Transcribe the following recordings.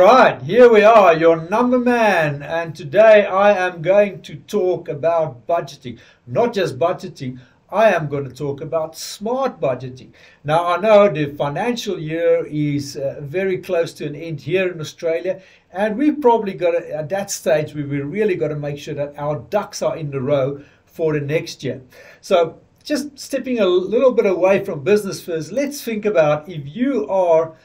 right, here we are, your number man, and today I am going to talk about budgeting. Not just budgeting, I am going to talk about smart budgeting. Now, I know the financial year is very close to an end here in Australia, and we probably got to, at that stage, we really got to make sure that our ducks are in the row for the next year. So, just stepping a little bit away from business first, let's think about if you are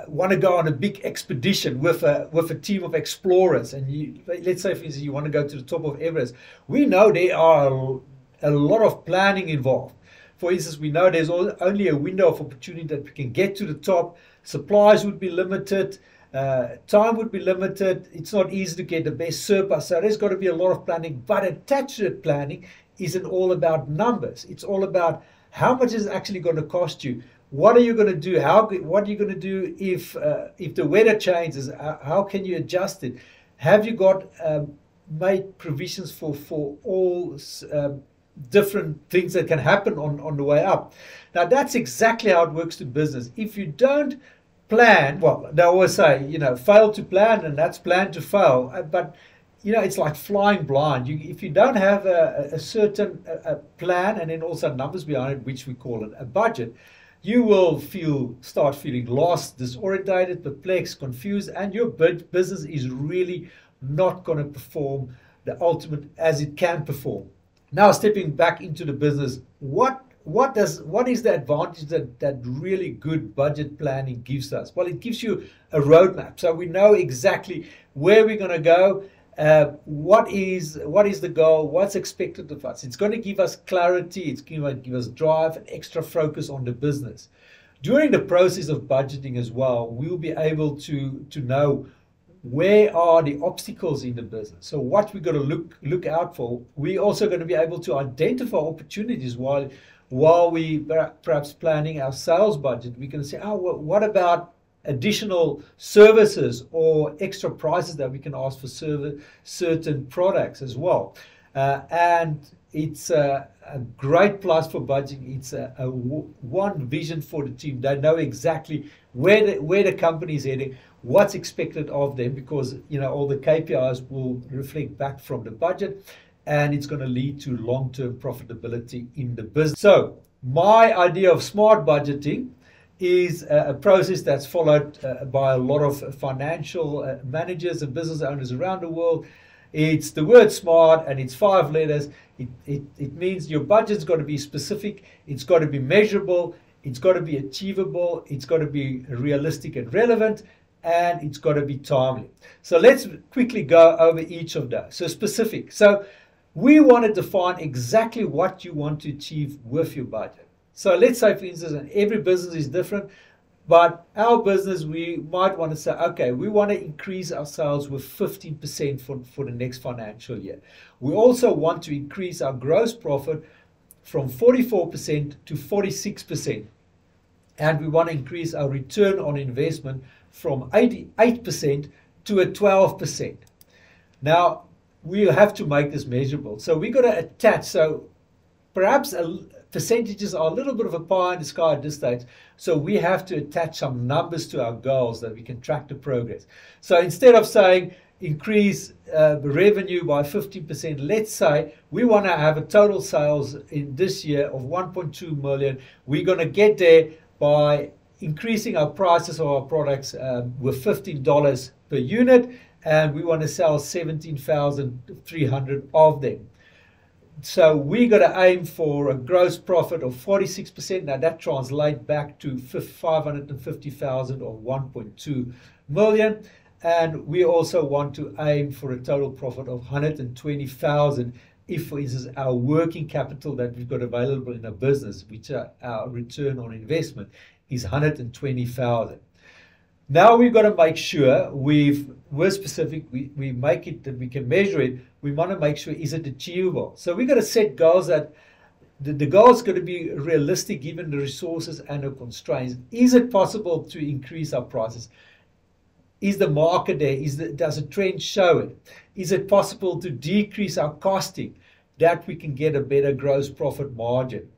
want to go on a big expedition with a team of explorers, and let's say, for instance, you want to go to the top of Everest. We know there are a lot of planning involved. For instance, we know there's only a window of opportunity that we can get to the top. Supplies would be limited, time would be limited. It's not easy to get the best Sherpa, so there's got to be a lot of planning. But attached to that planning isn't all about numbers. It's all about how much is actually going to cost you. What are you going to do? What are you going to do if the weather changes? How can you adjust it? Have you got made provisions for all different things that can happen on the way up? Now, that's exactly how it works to business. If you don't plan, well, they always say, fail to plan, and that's plan to fail. But it's like flying blind. If you don't have a certain plan and then also numbers behind it, which we call it a budget, you will start feeling lost, disorientated, perplexed, confused, and your business is really not going to perform the ultimate as it can perform. Now, stepping back into the business, what is the advantage that really good budget planning gives us? Well, it gives you a roadmap, so we know exactly where we're going to go. What is the goal? What's expected of us? It's going to give us clarity. It's going to give us drive and extra focus on the business. During the process of budgeting as well, we'll be able to know where are the obstacles in the business. So what we've got to look out for. We're also going to be able to identify opportunities while we perhaps planning our sales budget. We can say, well, what about additional services or extra prices that we can ask for certain products as well. And it's a great plus for budgeting. It's a one vision for the team. They know exactly where the company is heading, what's expected of them, because all the KPIs will reflect back from the budget, and it's going to lead to long-term profitability in the business. So my idea of smart budgeting is a process that's followed by a lot of financial managers and business owners around the world. It's the word SMART, and it's 5 letters. It means your budget's got to be specific, it's got to be measurable, it's got to be achievable, it's got to be realistic and relevant, and it's got to be timely. So let's quickly go over each of those. So specific. So we want to define exactly what you want to achieve with your budget. So let's say, for instance, and every business is different, but our business, we might want to say, okay, we want to increase our sales with 15% for the next financial year. We also want to increase our gross profit from 44% to 46%. And we want to increase our return on investment from 88% to a 12%. Now, we'll have to make this measurable. So we've got to attach, so perhaps percentages are a little bit of a pie in the sky at this stage, so we have to attach some numbers to our goals that we can track the progress. So instead of saying increase revenue by 15%, let's say we want to have a total sales in this year of 1.2 million. We're going to get there by increasing our prices of our products with $15 per unit, and we want to sell 17,300 of them. So we got to aim for a gross profit of 46%. Now that translates back to 550,000 or 1.2 million. And we also want to aim for a total profit of 120,000 if, for instance, our working capital that we've got available in our business, which our return on investment is 120,000. Now we've got to make sure we're specific, we make it that we can measure it. We want to make sure, is it achievable? So we've got to set goals that the goal is going to be realistic given the resources and the constraints. Is it possible to increase our prices? Is the market there? Does a trend show it? Is it possible to decrease our costing that we can get a better gross profit margin?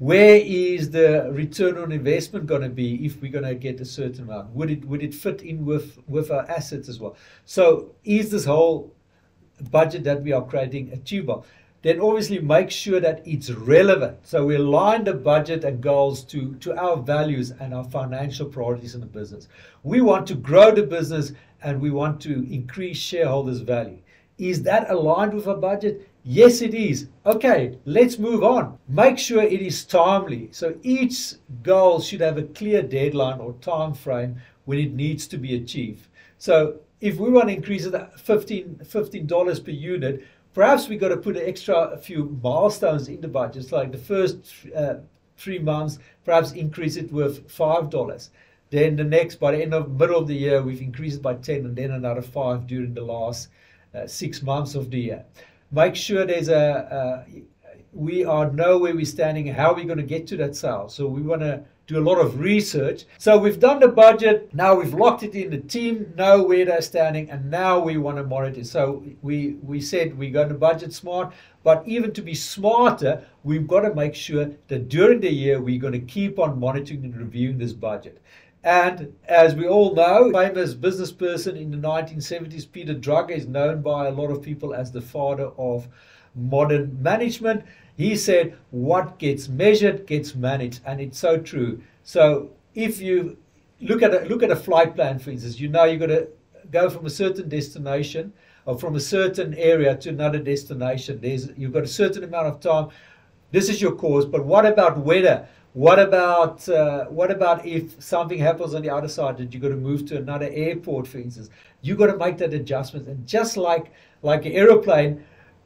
Where is the return on investment going to be if we're going to get a certain amount? Would it fit in with our assets as well? So is this whole budget that we are creating achievable? Then obviously make sure that it's relevant. So we align the budget and goals to our values and our financial priorities in the business. We want to grow the business and we want to increase shareholders' value. Is that aligned with our budget? Yes, it is. Okay, let's move on. Make sure it is timely. So each goal should have a clear deadline or time frame when it needs to be achieved. So if we want to increase it at $15 per unit, perhaps we got to put a few milestones in the budget, like the first 3 months, perhaps increase it with $5. Then the next, by the middle of the year, we've increased it by 10, and then another 5 during the last 6 months of the year. Make sure we know where we're standing, how we're going to get to that sale. So we want to do a lot of research. So we've done the budget, now we've locked it in, the team know where they're standing, and now we want to monitor. So we said we're going to budget smart, but even to be smarter, we've got to make sure that during the year we're going to keep on monitoring and reviewing this budget. And as we all know, famous business person in the 1970s, Peter Drucker, is known by a lot of people as the father of modern management. He said, what gets measured gets managed, and it's so true. So if you look at a flight plan, for instance, you know you've got to go from a certain destination or from a certain area to another destination. You've got a certain amount of time. This is your course, but what about weather? What about if something happens on the other side that you've got to move to another airport, for instance? You've got to make that adjustment. And just like an aeroplane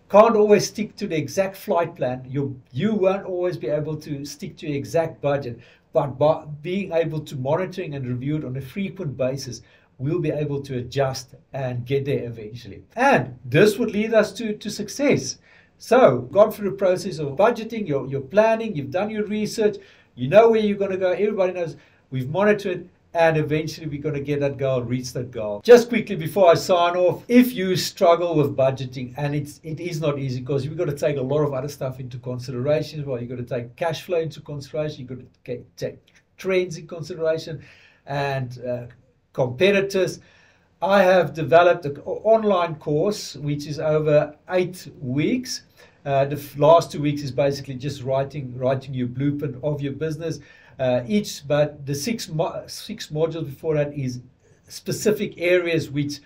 can't always stick to the exact flight plan, you won't always be able to stick to the exact budget. But by being able to monitoring and review it on a frequent basis, we'll be able to adjust and get there eventually. And this would lead us to success. So, gone through the process of budgeting, your planning, you've done your research, you know where you're going to go, everybody knows, we've monitored, and eventually we're going to get that goal, reach that goal. Just quickly before I sign off, if you struggle with budgeting, and it is not easy because you've got to take a lot of other stuff into consideration as well. You've got to take cash flow into consideration, you've got to take trends in consideration, and competitors. I have developed an online course which is over 8 weeks. The last 2 weeks is basically just writing your blueprint of your business. But the six modules before that is specific areas which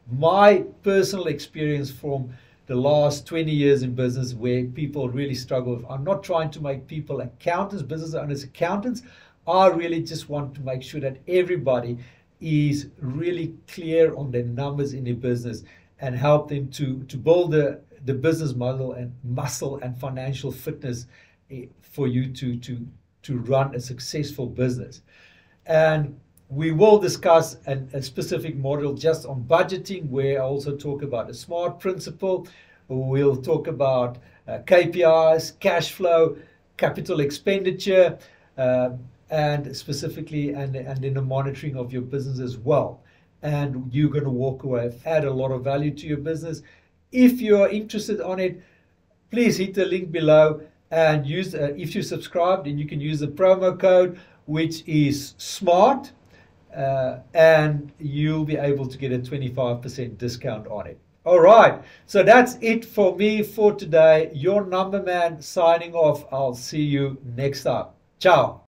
my personal experience from the last 20 years in business where people really struggle with. I'm not trying to make people accountants, business owners accountants. I really just want to make sure that everybody is really clear on their numbers in their business and help them to build the business model and muscle and financial fitness for you to run a successful business. And we will discuss a specific module just on budgeting, where I also talk about the SMART principle. We'll talk about KPIs, cash flow, capital expenditure, and specifically and in the monitoring of your business as well. And you're going to walk away, add a lot of value to your business. If you're interested on it, please hit the link below and use, if you subscribe, then you can use the promo code, which is SMART, and you'll be able to get a 25% discount on it. All right, so that's it for me for today. Your number man signing off. I'll see you next time. Ciao.